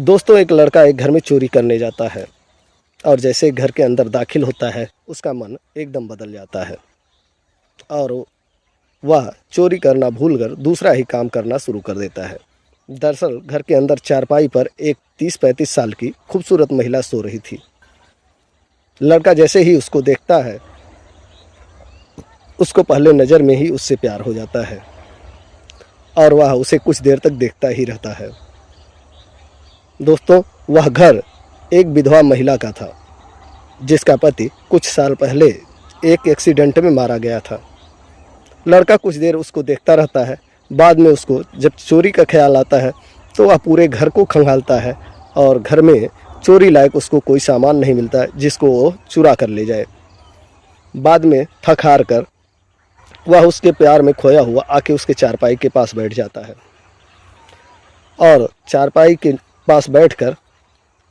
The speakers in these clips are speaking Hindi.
दोस्तों, एक लड़का एक घर में चोरी करने जाता है और जैसे घर के अंदर दाखिल होता है उसका मन एकदम बदल जाता है और वह चोरी करना भूलकर दूसरा ही काम करना शुरू कर देता है। दरअसल घर के अंदर चारपाई पर एक 30-35 साल की खूबसूरत महिला सो रही थी। लड़का जैसे ही उसको देखता है उसको पहले नज़र में ही उससे प्यार हो जाता है और वह उसे कुछ देर तक देखता ही रहता है। दोस्तों, वह घर एक विधवा महिला का था जिसका पति कुछ साल पहले एक एक्सीडेंट में मारा गया था। लड़का कुछ देर उसको देखता रहता है। बाद में उसको जब चोरी का ख्याल आता है तो वह पूरे घर को खंगालता है और घर में चोरी लायक उसको कोई सामान नहीं मिलता है जिसको वो चुरा कर ले जाए। बाद में थक हार कर वह उसके प्यार में खोया हुआ आके उसके चारपाई के पास बैठ जाता है और चारपाई के पास बैठकर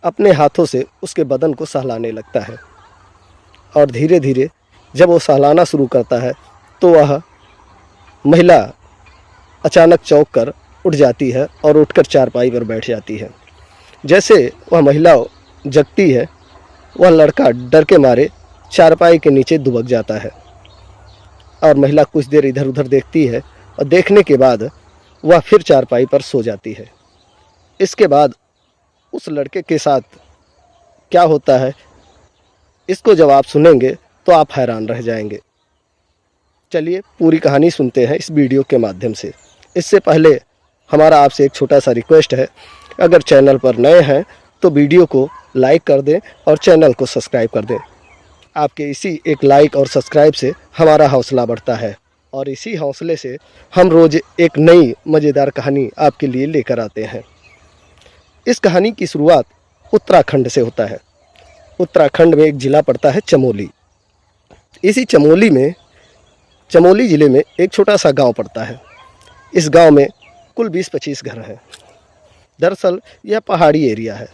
अपने हाथों से उसके बदन को सहलाने लगता है और धीरे धीरे जब वो सहलाना शुरू करता है तो वह महिला अचानक चौंक कर उठ जाती है और उठकर चारपाई पर बैठ जाती है। जैसे वह महिला जगती है, वह लड़का डर के मारे चारपाई के नीचे दुबक जाता है और महिला कुछ देर इधर उधर देखती है और देखने के बाद वह फिर चारपाई पर सो जाती है। इसके बाद उस लड़के के साथ क्या होता है इसको जब आप सुनेंगे तो आप हैरान रह जाएंगे। चलिए पूरी कहानी सुनते हैं इस वीडियो के माध्यम से। इससे पहले हमारा आपसे एक छोटा सा रिक्वेस्ट है, अगर चैनल पर नए हैं तो वीडियो को लाइक कर दें और चैनल को सब्सक्राइब कर दें। आपके इसी एक लाइक और सब्सक्राइब से हमारा हौसला बढ़ता है और इसी हौसले से हम रोज़ एक नई मज़ेदार कहानी आपके लिए लेकर आते हैं। इस कहानी की शुरुआत उत्तराखंड से होता है। उत्तराखंड में एक ज़िला पड़ता है चमोली। इसी चमोली ज़िले में एक छोटा सा गांव पड़ता है। इस गांव में कुल 20-25 घर हैं। दरअसल यह पहाड़ी एरिया है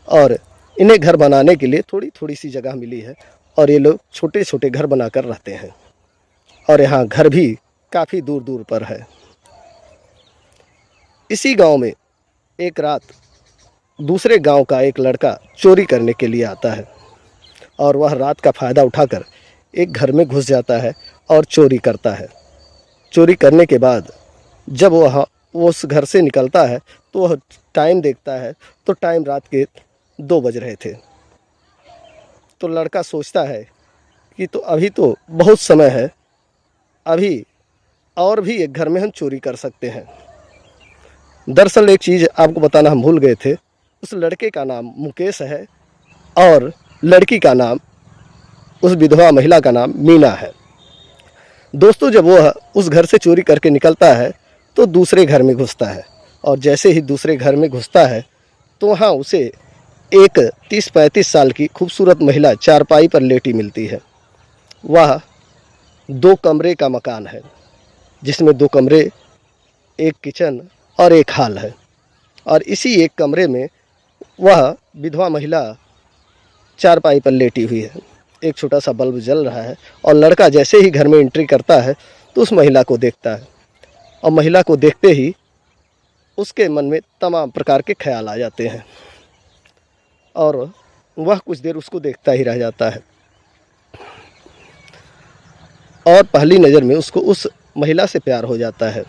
और इन्हें घर बनाने के लिए थोड़ी थोड़ी सी जगह मिली है और ये लोग छोटे छोटे घर बनाकर रहते हैं और यहाँ घर भी काफ़ी दूर दूर पर है। इसी गांव में एक रात दूसरे गांव का एक लड़का चोरी करने के लिए आता है और वह रात का फ़ायदा उठाकर एक घर में घुस जाता है और चोरी करता है। चोरी करने के बाद जब वह उस घर से निकलता है तो वह टाइम देखता है तो टाइम रात के 2 बज रहे थे। तो लड़का सोचता है कि तो अभी तो बहुत समय है, अभी और भी एक घर में हम चोरी कर सकते हैं। दरअसल एक चीज़ आपको बताना हम भूल गए थे, उस लड़के का नाम मुकेश है और लड़की का नाम, उस विधवा महिला का नाम मीना है। दोस्तों, जब वह उस घर से चोरी करके निकलता है तो दूसरे घर में घुसता है और जैसे ही दूसरे घर में घुसता है तो वहाँ उसे एक 30-35 साल की खूबसूरत महिला चारपाई पर लेटी मिलती है। वह 2 कमरे का मकान है जिसमें 2 कमरे, एक किचन और एक हॉल है और इसी एक कमरे में वह विधवा महिला चारपाई पर लेटी हुई है। एक छोटा सा बल्ब जल रहा है और लड़का जैसे ही घर में एंट्री करता है तो उस महिला को देखता है और महिला को देखते ही उसके मन में तमाम प्रकार के ख्याल आ जाते हैं और वह कुछ देर उसको देखता ही रह जाता है और पहली नज़र में उसको उस महिला से प्यार हो जाता है।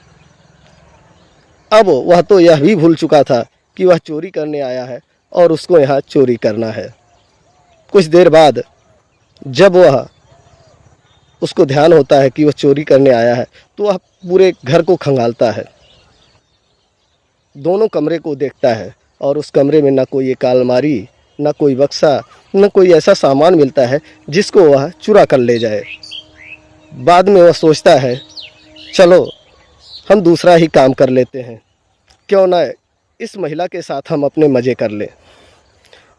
अब वह तो यह भी भूल चुका था कि वह चोरी करने आया है और उसको यहाँ चोरी करना है। कुछ देर बाद जब वह उसको ध्यान होता है कि वह चोरी करने आया है तो वह पूरे घर को खंगालता है, दोनों कमरे को देखता है और उस कमरे में ना कोई एक अलमारी, ना कोई बक्सा, ना कोई ऐसा सामान मिलता है जिसको वह चुरा कर ले जाए। बाद में वह सोचता है, चलो हम दूसरा ही काम कर लेते हैं, क्यों ना इस महिला के साथ हम अपने मज़े कर लें।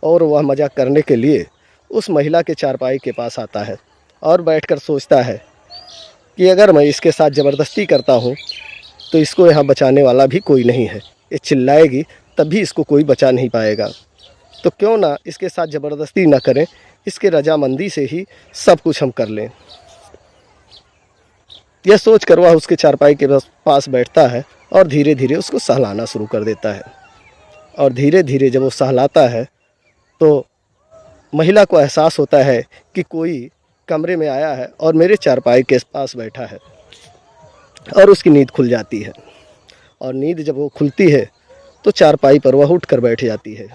और वह मज़ा करने के लिए उस महिला के चारपाई के पास आता है और बैठकर सोचता है कि अगर मैं इसके साथ ज़बरदस्ती करता हूँ तो इसको यहाँ बचाने वाला भी कोई नहीं है। ये चिल्लाएगी तब भी इसको कोई बचा नहीं पाएगा, तो क्यों ना इसके साथ ज़बरदस्ती ना करें, इसके रजामंदी से ही सब कुछ हम कर लें। यह सोचकर वह उसके चारपाई के पास बैठता है और धीरे धीरे उसको सहलाना शुरू कर देता है और धीरे धीरे जब वो सहलाता है तो महिला को एहसास होता है कि कोई कमरे में आया है और मेरे चारपाई के पास बैठा है, और उसकी नींद खुल जाती है। और नींद जब वो खुलती है तो चारपाई पर वह उठ कर बैठ जाती है।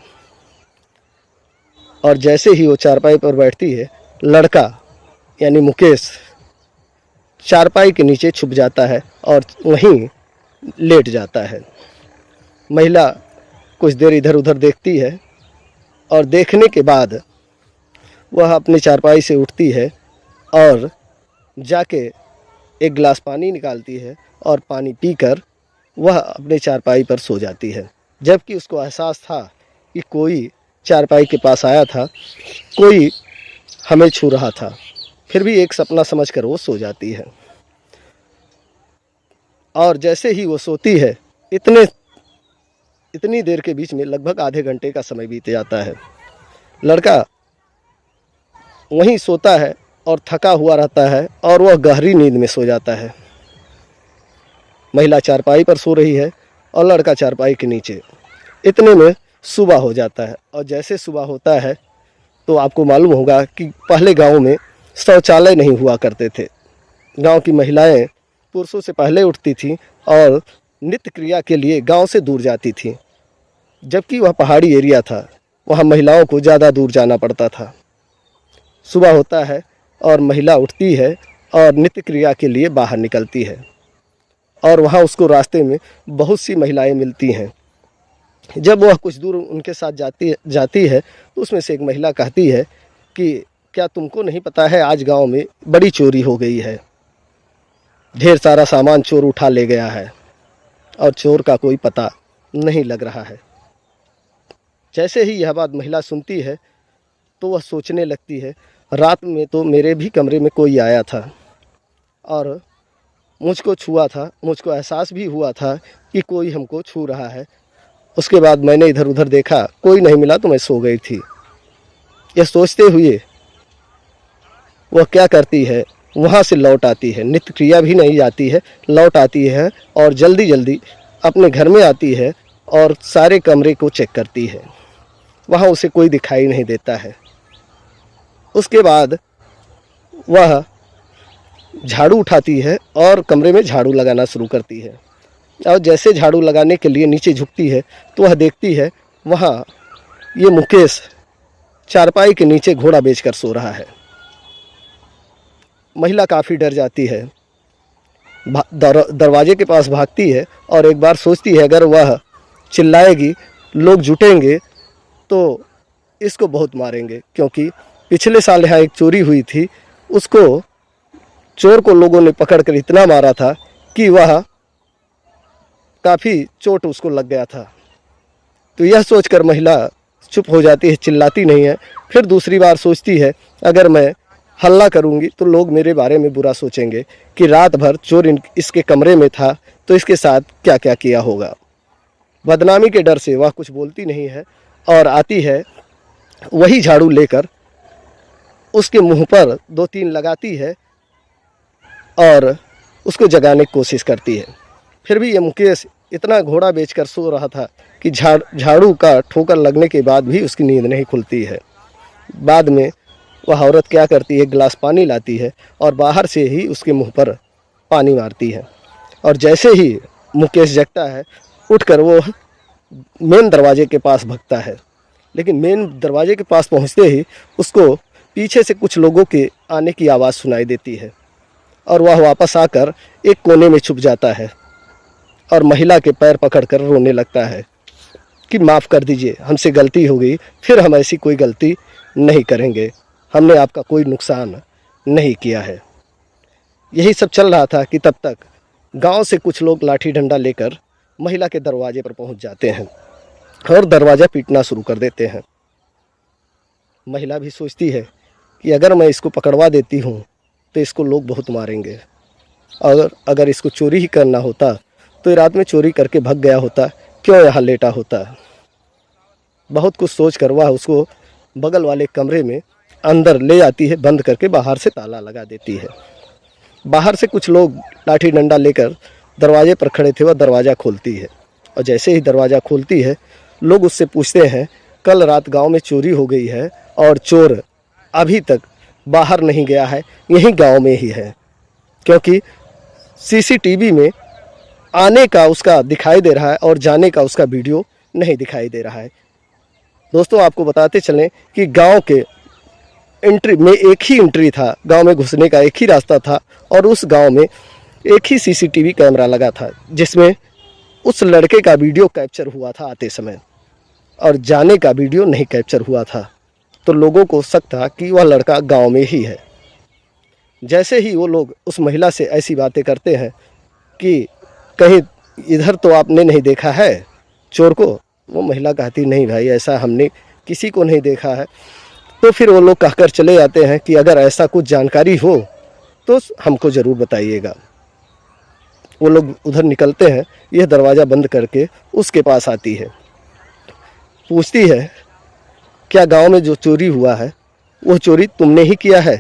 और जैसे ही वो चारपाई पर बैठती है, लड़का यानी मुकेश चारपाई के नीचे छुप जाता है और वहीं लेट जाता है। महिला कुछ देर इधर उधर देखती है और देखने के बाद वह अपने चारपाई से उठती है और जाके एक गिलास पानी निकालती है और पानी पीकर वह अपने चारपाई पर सो जाती है। जबकि उसको एहसास था कि कोई चारपाई के पास आया था, कोई हमें छू रहा था, फिर भी एक सपना समझकर वो सो जाती है। और जैसे ही वो सोती है, इतनी देर के बीच में लगभग आधे घंटे का समय बीत जाता है। लड़का वहीं सोता है और थका हुआ रहता है और वह गहरी नींद में सो जाता है। महिला चारपाई पर सो रही है और लड़का चारपाई के नीचे। इतने में सुबह हो जाता है, और जैसे सुबह होता है तो आपको मालूम होगा कि पहले गांव में शौचालय नहीं हुआ करते थे। गांव की महिलाएं पुरुषों से पहले उठती थीं और नित्य क्रिया के लिए गांव से दूर जाती थीं। जबकि वह पहाड़ी एरिया था, वहाँ महिलाओं को ज़्यादा दूर जाना पड़ता था। सुबह होता है और महिला उठती है और नित्य क्रिया के लिए बाहर निकलती है, और वहाँ उसको रास्ते में बहुत सी महिलाएं मिलती हैं। जब वह कुछ दूर उनके साथ जाती है तो उसमें से एक महिला कहती है कि क्या तुमको नहीं पता है, आज गांव में बड़ी चोरी हो गई है, ढेर सारा सामान चोर उठा ले गया है और चोर का कोई पता नहीं लग रहा है। जैसे ही यह बात महिला सुनती है तो वह सोचने लगती है, रात में तो मेरे भी कमरे में कोई आया था और मुझको छुआ था, मुझको एहसास भी हुआ था कि कोई हमको छू रहा है। उसके बाद मैंने इधर उधर देखा, कोई नहीं मिला तो मैं सो गई थी। यह सोचते हुए वह क्या करती है, वहाँ से लौट आती है, नित्य क्रिया भी नहीं जाती है, लौट आती है और जल्दी जल्दी अपने घर में आती है और सारे कमरे को चेक करती है। वहाँ उसे कोई दिखाई नहीं देता है। उसके बाद वह झाड़ू उठाती है और कमरे में झाड़ू लगाना शुरू करती है, और जैसे झाड़ू लगाने के लिए नीचे झुकती है तो वह देखती है वहाँ ये मुकेश चारपाई के नीचे घोड़ा बेचकर सो रहा है। महिला काफ़ी डर जाती है, दरवाजे के पास भागती है और एक बार सोचती है अगर वह चिल्लाएगी, लोग जुटेंगे तो इसको बहुत मारेंगे, क्योंकि पिछले साल यहाँ एक चोरी हुई थी, उसको चोर को लोगों ने पकड़कर इतना मारा था कि वह काफ़ी चोट उसको लग गया था। तो यह सोचकर महिला चुप हो जाती है, चिल्लाती नहीं है। फिर दूसरी बार सोचती है अगर मैं हल्ला करूंगी तो लोग मेरे बारे में बुरा सोचेंगे कि रात भर चोर इसके कमरे में था, तो इसके साथ क्या क्या किया होगा। बदनामी के डर से वह कुछ बोलती नहीं है और आती है, वही झाड़ू लेकर उसके मुंह पर 2-3 लगाती है और उसको जगाने की कोशिश करती है। फिर भी ये मुकेश इतना घोड़ा बेचकर सो रहा था कि झाड़ू का ठोकर लगने के बाद भी उसकी नींद नहीं खुलती है। बाद में वह औरत क्या करती है, एक गिलास पानी लाती है और बाहर से ही उसके मुंह पर पानी मारती है, और जैसे ही मुकेश जगता है उठकर वो मेन दरवाजे के पास भागता है। लेकिन मेन दरवाजे के पास पहुंचते ही उसको पीछे से कुछ लोगों के आने की आवाज़ सुनाई देती है, और वह वापस आकर एक कोने में छुप जाता है और महिला के पैर पकड़कर रोने लगता है कि माफ़ कर दीजिए, हमसे गलती हो गई, फिर हम ऐसी कोई गलती नहीं करेंगे, हमने आपका कोई नुकसान नहीं किया है। यही सब चल रहा था कि तब तक गांव से कुछ लोग लाठी डंडा लेकर महिला के दरवाजे पर पहुंच जाते हैं और दरवाज़ा पीटना शुरू कर देते हैं। महिला भी सोचती है कि अगर मैं इसको पकड़वा देती हूँ तो इसको लोग बहुत मारेंगे, और अगर इसको चोरी ही करना होता तो ये रात में चोरी करके भाग गया होता, क्यों यहाँ लेटा होता। बहुत कुछ सोचकर वह उसको बगल वाले कमरे में अंदर ले जाती है, बंद करके बाहर से ताला लगा देती है। बाहर से कुछ लोग लाठी डंडा लेकर दरवाजे पर खड़े थे, वह दरवाज़ा खोलती है, और जैसे ही दरवाज़ा खोलती है लोग उससे पूछते हैं कल रात गांव में चोरी हो गई है और चोर अभी तक बाहर नहीं गया है, यहीं गांव में ही है, क्योंकि सीसीटीवी में आने का उसका दिखाई दे रहा है और जाने का उसका वीडियो नहीं दिखाई दे रहा है। दोस्तों, आपको बताते चलें कि गांव के एंट्री में एक ही एंट्री था, गांव में घुसने का एक ही रास्ता था और उस गांव में एक ही सीसीटीवी कैमरा लगा था जिसमें उस लड़के का वीडियो कैप्चर हुआ था आते समय और जाने का वीडियो नहीं कैप्चर हुआ था। तो लोगों को शक था कि वह लड़का गांव में ही है। जैसे ही वो लोग उस महिला से ऐसी बातें करते हैं कि कहीं इधर तो आपने नहीं देखा है चोर को, वो महिला कहती नहीं भाई, ऐसा हमने किसी को नहीं देखा है। तो फिर वो लोग कहकर चले जाते हैं कि अगर ऐसा कुछ जानकारी हो तो हमको ज़रूर बताइएगा। वो लोग उधर निकलते हैं, यह दरवाज़ा बंद करके उसके पास आती है, पूछती है क्या गांव में जो चोरी हुआ है वो चोरी तुमने ही किया है?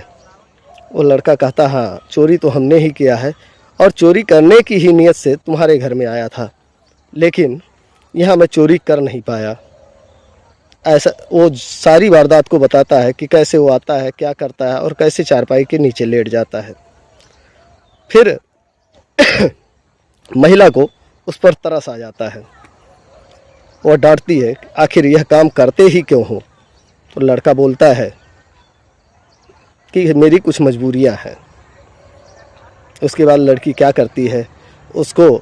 वो लड़का कहता हाँ, चोरी तो हमने ही किया है और चोरी करने की ही नीयत से तुम्हारे घर में आया था, लेकिन यहाँ मैं चोरी कर नहीं पाया। ऐसा वो सारी वारदात को बताता है कि कैसे वो आता है, क्या करता है और कैसे चारपाई के नीचे लेट जाता है। फिर महिला को उस पर तरस आ जाता है, वो डांटती है आखिर यह काम करते ही क्यों हो? तो लड़का बोलता है कि मेरी कुछ मजबूरियां हैं। उसके बाद लड़की क्या करती है, उसको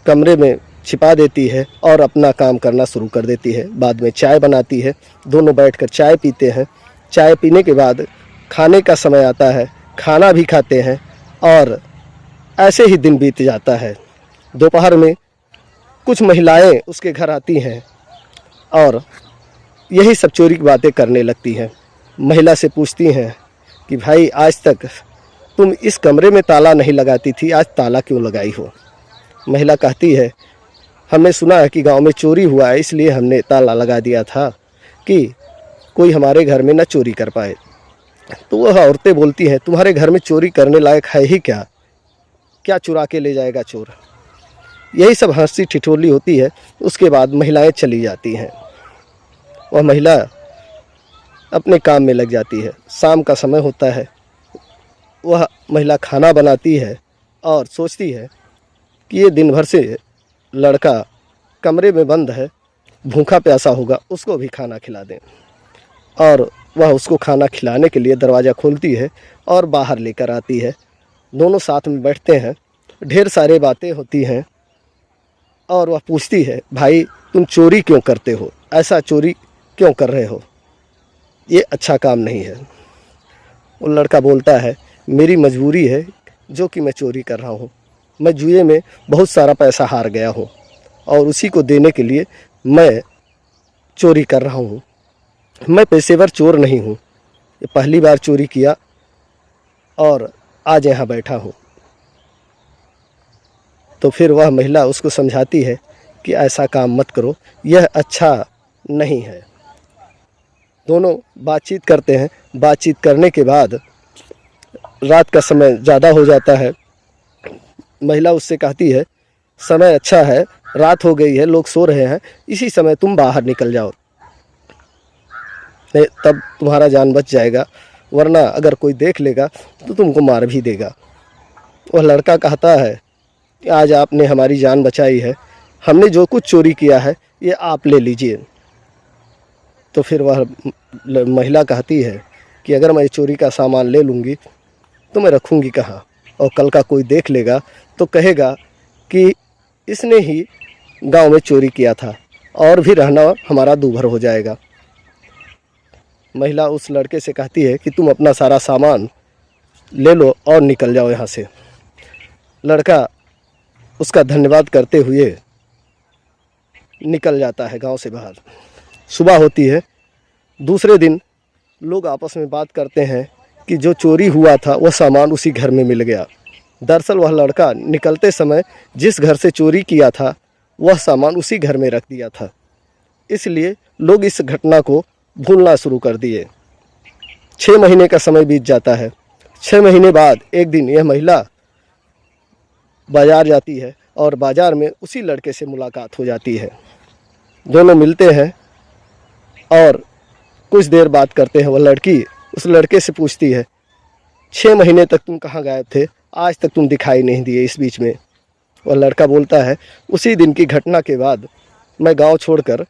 कमरे में छिपा देती है और अपना काम करना शुरू कर देती है। बाद में चाय बनाती है, दोनों बैठकर चाय पीते हैं। चाय पीने के बाद खाने का समय आता है, खाना भी खाते हैं और ऐसे ही दिन बीत जाता है। दोपहर में कुछ महिलाएं उसके घर आती हैं और यही सब चोरी की बातें करने लगती हैं। महिला से पूछती हैं कि भाई आज तक तुम इस कमरे में ताला नहीं लगाती थी, आज ताला क्यों लगाई हो? महिला कहती है हमने सुना है कि गांव में चोरी हुआ है, इसलिए हमने ताला लगा दिया था कि कोई हमारे घर में न चोरी कर पाए। तो वह औरतें बोलती हैं तुम्हारे घर में चोरी करने लायक है ही क्या, क्या चुरा के ले जाएगा चोर? यही सब हंसी ठिठोली होती है। उसके बाद महिलाएं चली जाती हैं, वह महिला अपने काम में लग जाती है। शाम का समय होता है, वह महिला खाना बनाती है और सोचती है कि ये दिन भर से लड़का कमरे में बंद है, भूखा प्यासा होगा, उसको भी खाना खिला दें। और वह उसको खाना खिलाने के लिए दरवाज़ा खोलती है और बाहर लेकर आती है। दोनों साथ में बैठते हैं, ढेर सारे बातें होती हैं और वह पूछती है भाई तुम चोरी क्यों करते हो, ऐसा चोरी क्यों कर रहे हो, ये अच्छा काम नहीं है। वो लड़का बोलता है मेरी मजबूरी है जो कि मैं चोरी कर रहा हूँ। मैं जुए में बहुत सारा पैसा हार गया हूँ और उसी को देने के लिए मैं चोरी कर रहा हूँ। मैं पेशेवर चोर नहीं हूँ, ये पहली बार चोरी किया और आज यहाँ बैठा हूँ। तो फिर वह महिला उसको समझाती है कि ऐसा काम मत करो, यह अच्छा नहीं है। दोनों बातचीत करते हैं। बातचीत करने के बाद रात का समय ज़्यादा हो जाता है। महिला उससे कहती है समय अच्छा है, रात हो गई है, लोग सो रहे हैं, इसी समय तुम बाहर निकल जाओ, नहीं तब तुम्हारा जान बच जाएगा, वरना अगर कोई देख लेगा तो तुमको मार भी देगा। वह लड़का कहता है कि आज आपने हमारी जान बचाई है, हमने जो कुछ चोरी किया है ये आप ले लीजिए। तो फिर वह महिला कहती है कि अगर मैं चोरी का सामान ले लूँगी तो मैं रखूँगी कहाँ, और कल का कोई देख लेगा तो कहेगा कि इसने ही गांव में चोरी किया था और भी रहना हमारा दूभर हो जाएगा। महिला उस लड़के से कहती है कि तुम अपना सारा सामान ले लो और निकल जाओ यहाँ से। लड़का उसका धन्यवाद करते हुए निकल जाता है गांव से बाहर। सुबह होती है, दूसरे दिन लोग आपस में बात करते हैं कि जो चोरी हुआ था वह सामान उसी घर में मिल गया। दरअसल वह लड़का निकलते समय जिस घर से चोरी किया था वह सामान उसी घर में रख दिया था, इसलिए लोग इस घटना को भूलना शुरू कर दिए। 6 महीने का समय बीत जाता है। 6 महीने बाद एक दिन यह महिला बाज़ार जाती है और बाज़ार में उसी लड़के से मुलाकात हो जाती है। दोनों मिलते हैं और कुछ देर बात करते हैं। वह लड़की उस लड़के से पूछती है, 6 महीने तक तुम कहाँ गायब थे, आज तक तुम दिखाई नहीं दिए इस बीच में। वह लड़का बोलता है, उसी दिन की घटना के बाद मैं गांव छोड़कर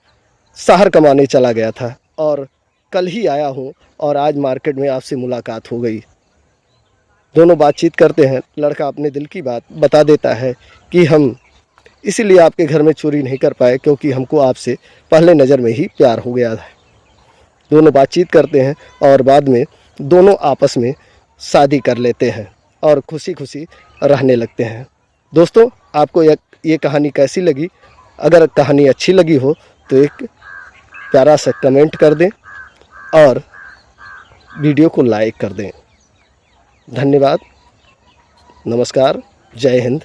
शहर कमाने चला गया था और कल ही आया हूँ और आज मार्केट में आपसे मुलाकात हो गई। दोनों बातचीत करते हैं। लड़का अपने दिल की बात बता देता है कि हम इसीलिए आपके घर में चोरी नहीं कर पाए क्योंकि हमको आपसे पहले नज़र में ही प्यार हो गया है। दोनों बातचीत करते हैं और बाद में दोनों आपस में शादी कर लेते हैं और खुशी खुशी रहने लगते हैं। दोस्तों, आपको ये कहानी कैसी लगी? अगर कहानी अच्छी लगी हो तो एक प्यारा सा कमेंट कर दें और वीडियो को लाइक कर दें। धन्यवाद। नमस्कार। जय हिंद।